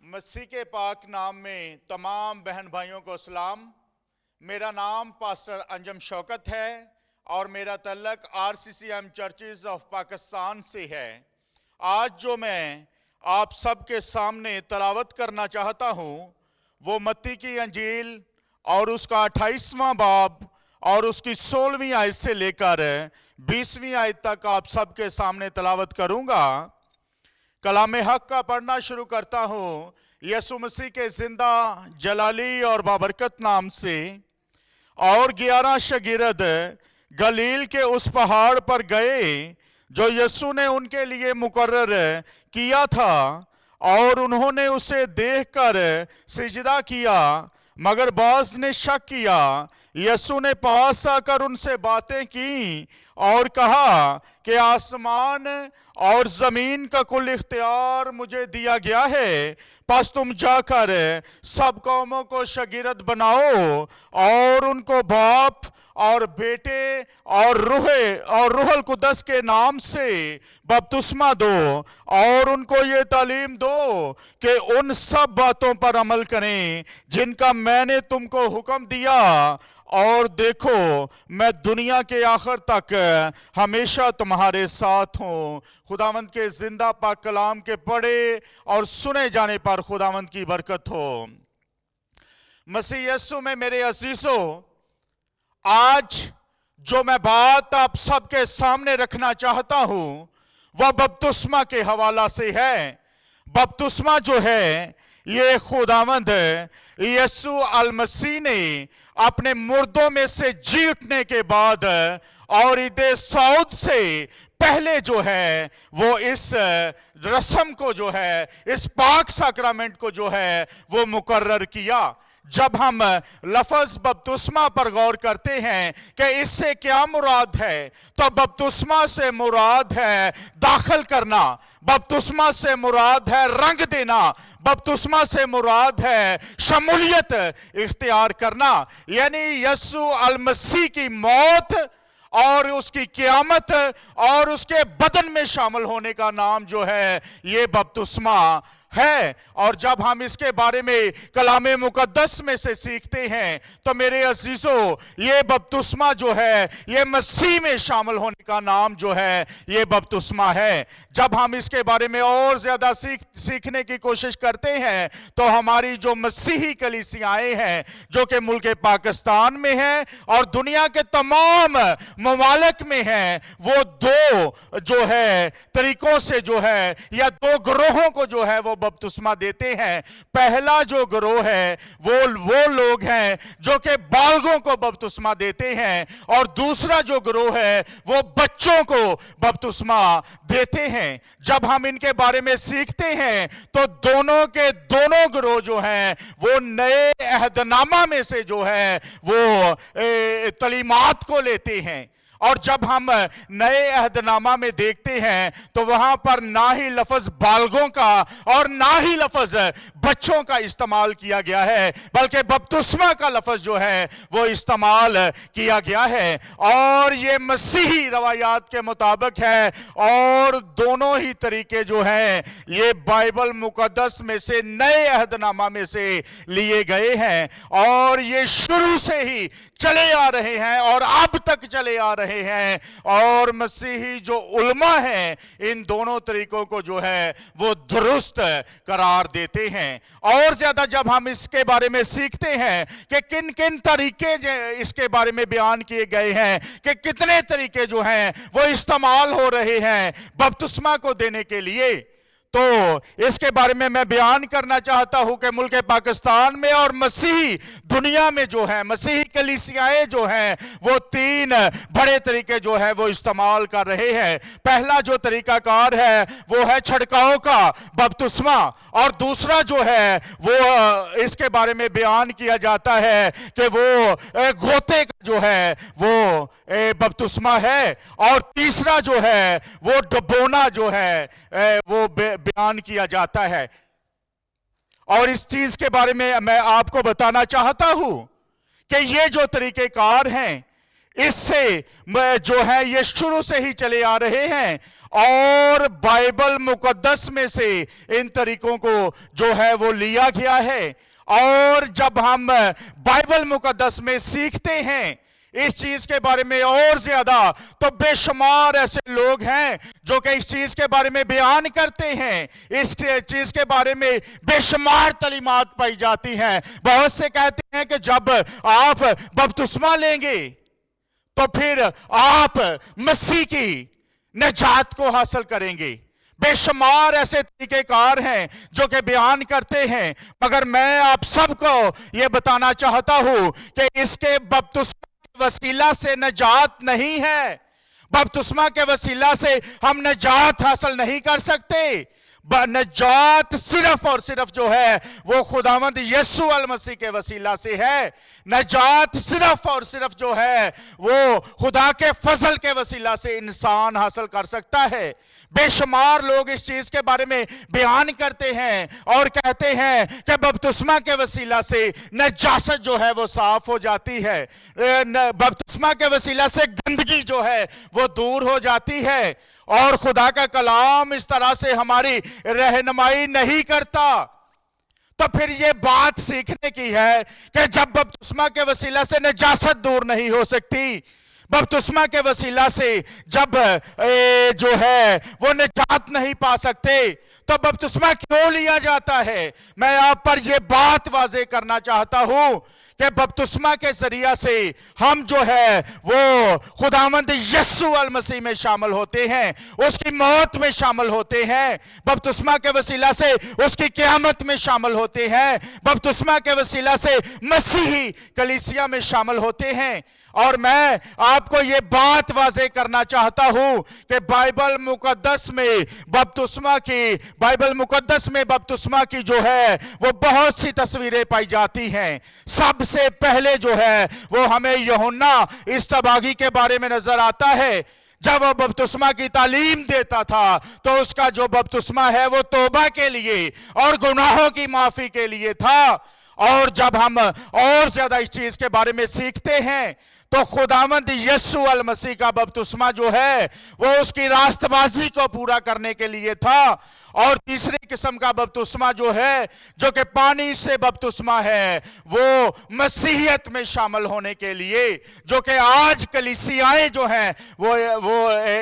मसीह के पाक नाम में तमाम बहन भाइयों को सलाम। मेरा नाम पास्टर अंजम शौकत है और मेरा तल्लक RCCM चर्चेज ऑफ पाकिस्तान से है। आज जो मैं आप सबके सामने तलावत करना चाहता हूँ वो मत्ती की अंजील और उसका 28वां बाब और उसकी 16वीं आयत से लेकर 20वीं आयत तक आप सबके सामने तलावत करूँगा। कलाम हक का पढ़ना शुरू करता हूँ यसु मसीह के जिंदा जलाली और बाबरकत नाम से। और 11 शागिर्द गलील के उस पहाड़ पर गए जो यसु ने उनके लिए मुकर्रर किया था, और उन्होंने उसे देखकर सिजदा किया, मगर बाज ने शक किया। यसु ने पास आकर उनसे बातें की और कहा कि आसमान और जमीन का कुल इख्तियार मुझे दिया गया है, बस तुम जाकर सब कौमों को शागिर्द बनाओ और उनको बाप और बेटे और रूहुल कुद्दस के नाम से बपतिस्मा दो और उनको ये तालीम दो कि उन सब बातों पर अमल करें जिनका मैंने तुमको हुक्म दिया, और देखो मैं दुनिया के आखिर तक हमेशा तुम्हारे साथ हूँ। खुदावंद के जिंदा पाक कलाम के पढ़े और सुने जाने पर खुदावंद की बरकत हो। मसीह यीशु में मेरे अजीजों, आज जो मैं बात आप सबके सामने रखना चाहता हूँ वह बपतिस्मा के हवाला से है। बपतिस्मा जो है ये खुदावंद यीशु अल मसीह ने अपने मुर्दों में से जी उठने के बाद और ईदे सऊद से पहले जो है वो इस रस्म को जो है, इस पाक साक्रामेंट को जो है वो मुकर्रर किया। जब हम लफ्ज बपतिस्मा पर गौर करते हैं कि इससे क्या मुराद है, तो बपतिस्मा से मुराद है दाखिल करना, बपतिस्मा से मुराद है रंग देना, बपतिस्मा से मुराद है शमूलियत इख्तियार करना। यानी यीशु अल मसीह की मौत और उसकी क़यामत और उसके बदन में शामिल होने का नाम जो है ये बपतिस्मा है। और जब हम इसके बारे में कलामे मुकद्दस में से सीखते हैं तो मेरे अजीजों, ये बपतिस्मा जो है ये मसीह में शामिल होने का नाम जो है ये बपतिस्मा है। जब हम इसके बारे में और ज्यादा सीखने की कोशिश करते हैं तो हमारी जो मसीही कलीसियाएं हैं जो कि मुल्क पाकिस्तान में हैं और दुनिया के तमाम ममालिक में हैं, वो दो जो है तरीकों से जो है या दो ग्रोहों को जो है वो बपतिस्मा देते हैं। पहला जो ग्रोह है वो लोग हैं जो कि बालगों को बपतिस्मा देते हैं, और दूसरा जो ग्रोह है वो बच्चों को बपतिस्मा देते हैं। जब हम इनके बारे में सीखते हैं तो दोनों के दोनों ग्रोह जो हैं वो नए अहदनामा में से जो है वो तलीमात को लेते हैं। और जब हम नए अहदनामा में देखते हैं तो वहां पर ना ही लफ्ज बालगों का और ना ही लफ्ज बच्चों का इस्तेमाल किया गया है, बल्कि बपतिस्मा का लफ्ज जो है वो इस्तेमाल किया गया है। और ये मसीही रवायात के मुताबिक है, और दोनों ही तरीके जो हैं ये बाइबल मुकद्दस में से नए अहदनामा में से लिए गए हैं, और ये शुरू से ही चले आ रहे हैं और अब तक चले आ रहे हैं। और मसीही जो उलमा हैं इन दोनों तरीकों को जो है वो दुरुस्त करार देते हैं। और ज्यादा जब हम इसके बारे में सीखते हैं कि किन किन तरीके इसके बारे में बयान किए गए हैं, कि कितने तरीके जो हैं वो इस्तेमाल हो रहे हैं बपतिस्मा को देने के लिए, तो इसके बारे में मैं बयान करना चाहता हूं कि मुल्क पाकिस्तान में और मसीही दुनिया में जो है मसीही कलीसियाएं जो हैं वो तीन बड़े तरीके जो है वो इस्तेमाल कर रहे हैं। पहला जो तरीकाकार है वो है छिड़काव का बपतिस्मा, और दूसरा जो है वो इसके बारे में बयान किया जाता है कि वो गोते का जो है वो बपतिस्मा है, और तीसरा जो है वो डबोना जो है वो बयान किया जाता है। और इस चीज के बारे में मैं आपको बताना चाहता हूं कि ये जो तरीकेकार हैं इससे जो है ये शुरू से ही चले आ रहे हैं, और बाइबल मुकद्दस में से इन तरीकों को जो है वो लिया गया है। और जब हम बाइबल मुकद्दस में सीखते हैं इस चीज के बारे में और ज्यादा, तो बेशुमार ऐसे लोग हैं जो कि इस चीज के बारे में बयान करते हैं, इस चीज के बारे में बेशुमार तालीमात पाई जाती हैं। बहुत से कहते हैं कि जब आप बपतिस्मा लेंगे तो फिर आप मसीह की निजात को हासिल करेंगे। बेशुमार ऐसे तरीकेकार हैं जो कि बयान करते हैं, मगर मैं आप सबको यह बताना चाहता हूं कि इसके बपतिस्मा के वसीला से निजात नहीं है। बपतिस्मा के वसीला से हम निजात हासिल नहीं कर सकते। निजात सिर्फ और सिर्फ जो है वो खुदावंद यीशु अल मसीह के वसीला से है। निजात सिर्फ और सिर्फ जो है वो खुदा के फजल के वसीला से इंसान हासिल कर सकता है। बेशुमार लोग इस चीज के बारे में बयान करते हैं और कहते हैं कि बपतिस्मा के वसीला से नजासत जो है वो साफ हो जाती है, बपतिस्मा के वसीला से गंदगी जो है वो दूर हो जाती है। और खुदा का कलाम इस तरह से हमारी रहनुमाई नहीं करता। तो फिर ये बात सीखने की है कि जब बपतिस्मा के वसीला से नजासत दूर नहीं हो सकती, बपतिस्मा के वसीला से जब जो है वो निजात नहीं पा सकते, तो बपतिस्मा क्यों लिया जाता है? मैं आप पर ये बात वाज़ेह करना चाहता हूं कि बपतिस्मा के जरिया से हम जो है वो खुदावंद यीशु अल मसीह में शामिल होते हैं, उसकी मौत में शामिल होते हैं। बपतिस्मा के वसीला से उसकी क़यामत में शामिल होते हैं। बपतिस्मा के वसीला से मसीही कलीसिया में शामिल होते हैं। और मैं आपको ये बात वाज़ेह करना चाहता हूं कि बाइबल मुकद्दस में बपतिस्मा की जो है वो बहुत सी तस्वीरें पाई जाती हैं। सबसे पहले जो है वो हमें यूहन्ना इस्तबागी के बारे में नजर आता है। जब वो बपतिस्मा की तालीम देता था तो उसका जो बपतिस्मा है वो तौबा के लिए और गुनाहों की माफी के लिए था। और जब हम और ज्यादा इस चीज के बारे में सीखते हैं तो खुदावंद यीशु अल मसीह का बपतिस्मा जो है वो उसकी रास्तबाजी को पूरा करने के लिए था। और तीसरी किस्म का बपतिस्मा जो है, जो कि पानी से बपतिस्मा है, वो मसीहियत में शामिल होने के लिए, जो कि आज कलीसियाएं जो हैं वो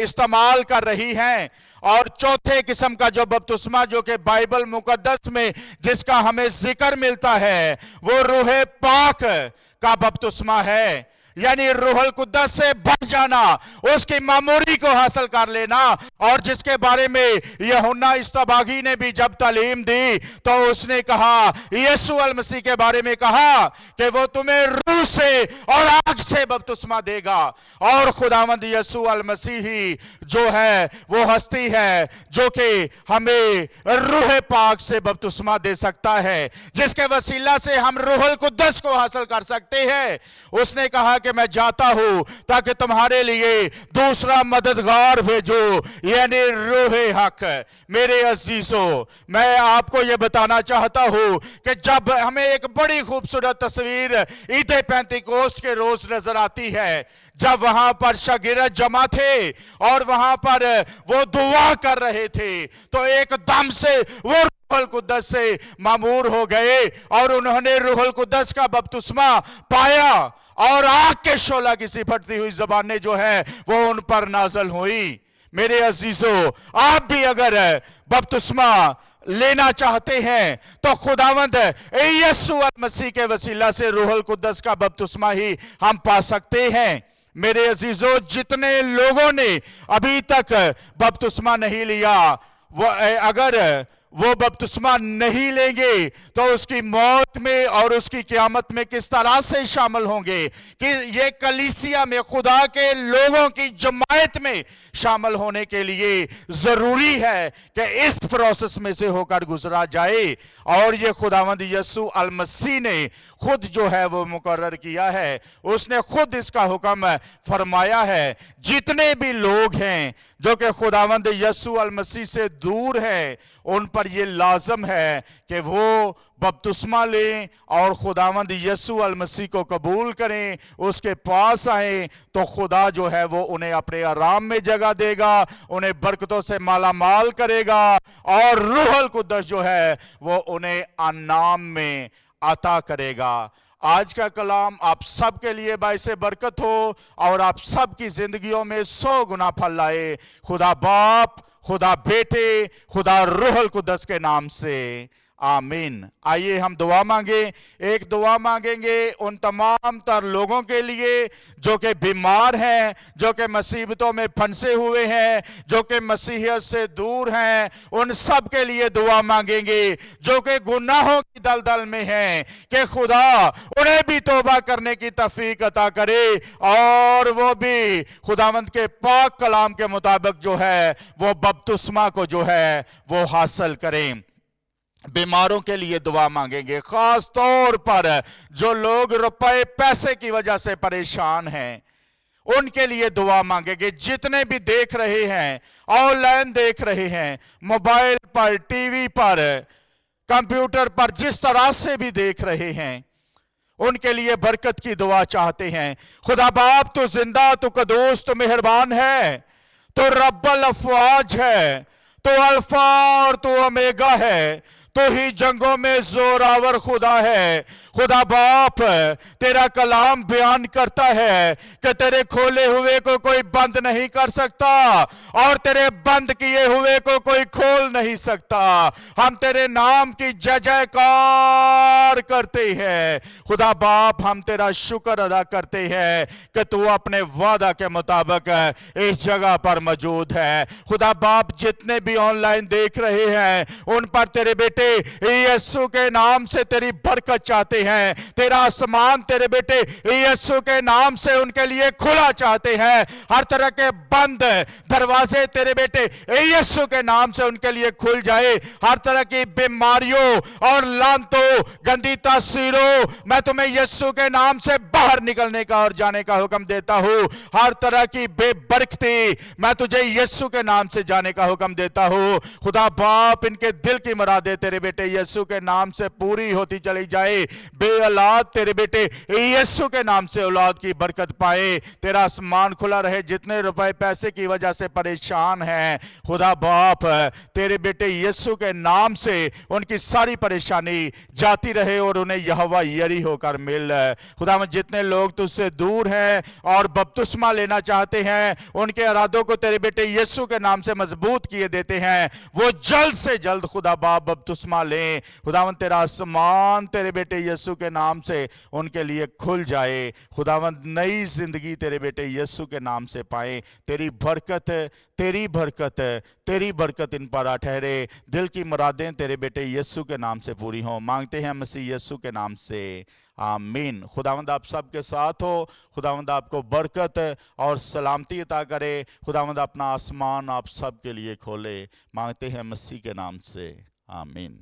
इस्तेमाल कर रही हैं। और चौथे किस्म का जो बपतिस्मा जो कि बाइबल मुकद्दस में जिसका हमें जिक्र मिलता है वो रूह पाक का बपतिस्मा है, यानी रूहुल कुद्दस से भर जाना, उसकी मामूरी को हासिल कर लेना। और जिसके बारे में यूहन्ना इस्तबागी ने भी जब तालीम दी तो उसने कहा, यीशु अल मसीह के बारे में कहा कि वो तुम्हें रूह से और आग से बपतिस्मा देगा। और खुदावंद यीशु अल मसीह ही जो है वो हस्ती है जो कि हमें रूह पाक से बपतिस्मा दे सकता है, जिसके वसीला से हम रूहुल कुद्दस को हासिल कर सकते हैं। उसने कहा कि मैं जाता हूं ताकि तुम्हारे लिए दूसरा मददगार भेजो, यानी रूह हक। मेरे अजीजों, मैं आपको यह बताना चाहता हूं कि जब हमें एक बड़ी खूबसूरत तस्वीर ईद पेंतिकोस्त के रोज नजर आती है, जब वहां पर शागिर्द जमा थे और वहां पर वो दुआ कर रहे थे, तो एकदम से वो रूहुल कुद्दस से मामूर हो गए और उन्होंने रूहुल कुद्दस का बपतिस्मा पाया। और आग के शोला की सी फटती हुई ज़बानें जो है वो उन पर नाज़िल हुई। मेरे अजीजों, आप भी अगर बपतिस्मा लेना चाहते हैं तो खुदावंद यीशु मसीह के वसीला से रूहुल कुद्दस का बपतिस्मा ही हम पा सकते हैं। मेरे अजीजों, जितने लोगों ने अभी तक बपतिस्मा नहीं लिया, वो अगर वो बपतिस्मा नहीं लेंगे तो उसकी मौत में और उसकी क़यामत में किस तरह से शामिल होंगे कि ये कलीसिया में खुदा के लोगों की जमायत में शामिल होने के लिए ज़रूरी है कि इस प्रोसेस में से होकर गुजरा जाए। और ये खुदावंद यीशु अल मसीह ने खुद जो है वो मुकर्रर किया है, उसने खुद इसका हुक्म फरमाया है। जितने भी लोग हैं जो कि खुदावंद यीशु अल मसीह से दूर हैं, उन पर پر یہ لازم ہے کہ وہ بپتسمہ لیں اور خداوند یسوع المسیح کو قبول کریں، اس کے پاس آئیں، تو خدا جو ہے وہ انہیں اپنے آرام میں جگہ دے گا، انہیں برکتوں سے مالا مال کرے گا، اور روح القدس جو ہے وہ انہیں انعام میں عطا کرے گا۔ آج کا کلام آپ سب کے لیے باعث برکت ہو اور آپ سب کی زندگیوں میں 100 گنا پھل لائے، خدا باپ، خدا بیٹے، خدا روح القدس کے نام سے، آمین۔ آئیے ہم دعا مانگیں۔ ایک دعا مانگیں گے ان تمام تر لوگوں کے لیے جو کہ بیمار ہیں، جو کہ مصیبتوں میں پھنسے ہوئے ہیں، جو کہ مسیحیت سے دور ہیں، ان سب کے لیے دعا مانگیں گے جو کہ گناہوں کی دلدل میں ہیں، کہ خدا انہیں بھی توبہ کرنے کی توفیق عطا کرے اور وہ بھی خداوند کے پاک کلام کے مطابق جو ہے وہ بپتسمہ کو جو ہے وہ حاصل کریں۔ بیماروں کے لیے دعا مانگیں گے، خاص طور پر جو لوگ روپے پیسے کی وجہ سے پریشان ہیں ان کے لیے دعا مانگیں گے۔ جتنے بھی دیکھ رہے ہیں، آن لائن دیکھ رہے ہیں، موبائل پر، ٹی وی پر، کمپیوٹر پر، جس طرح سے بھی دیکھ رہے ہیں، ان کے لیے برکت کی دعا چاہتے ہیں۔ خدا باپ تو زندہ، تو قدوس، تو مہربان ہے، تو رب الافواج ہے، تو الفا اور تو اومیگا ہے، تو ہی جنگوں میں زوراور خدا ہے۔ خدا باپ تیرا کلام بیان کرتا ہے کہ تیرے کھولے ہوئے کو کوئی بند نہیں کر سکتا اور تیرے بند کیے ہوئے کو کوئی کھول نہیں سکتا۔ ہم تیرے نام کی جے جے کار کرتے ہیں۔ خدا باپ ہم تیرا شکر ادا کرتے ہیں کہ تو اپنے وعدہ کے مطابق اس جگہ پر موجود ہے۔ خدا باپ جتنے بھی آن لائن دیکھ رہے ہیں ان پر تیرے بیٹے یسوع کے نام سے تیری برکت چاہتے ہیں، تیرا آسمان تیرے بیٹے یسوع کے نام سے ان کے لیے کھلا چاہتے ہیں۔ ہر طرح کے بند دروازے تیرے بیٹے یسوع کے نام سے ان کے لیے کھل جائے۔ ہر طرح کی بیماریوں اور لعنتوں، گندی تاثیروں، میں تمہیں یسوع کے نام سے باہر نکلنے کا اور جانے کا حکم دیتا ہوں۔ ہر طرح کی بے برکتی میں تجھے یسوع کے نام سے جانے کا حکم دیتا ہوں۔ خدا باپ ان کے دل کی مرادیں تیرے بیٹے یسوع کے نام سے پوری ہوتی چلی جائے۔ بے اولاد تیرے بیٹے یسوع کے نام سے اولاد کی برکت پائے۔ تیرا آسمان کھلا رہے۔ جتنے روپے پیسے کی وجہ سے پریشان ہیں، خدا باپ تیرے بیٹے یسوع کے نام سے ان کی ساری پریشانی جاتی رہے اور انہیں یہوہ یری ہو کر مل۔ خدا جتنے لوگ تجھ سے دور ہیں اور بپتسمہ لینا چاہتے ہیں، ان کے ارادوں کو تیرے بیٹے یسوع کے نام سے مضبوط کیے دیتے ہیں، وہ جلد سے جلد خدا باپ بپتسمہ لیں۔ خداوند تیرا آسمان تیرے بیٹے یسوع کے نام سے ان کے لیے کھل جائے۔ خداوند نئی زندگی تیرے بیٹے یسوع کے نام سے پائیں۔ تیری برکت، تیری برکت، تیری برکت ان پر آ ٹھہرے۔ دل کی مرادیں تیرے بیٹے یسوع کے نام سے پوری ہوں، مانگتے ہیں مسیح یسوع کے نام سے، آمین۔ خداوند آپ سب کے ساتھ ہو۔ خداوند آپ کو برکت اور سلامتی عطا کرے۔ خداوند اپنا آسمان آپ سب کے لیے کھولے، مانگتے ہیں مسیح کے نام سے، آمین۔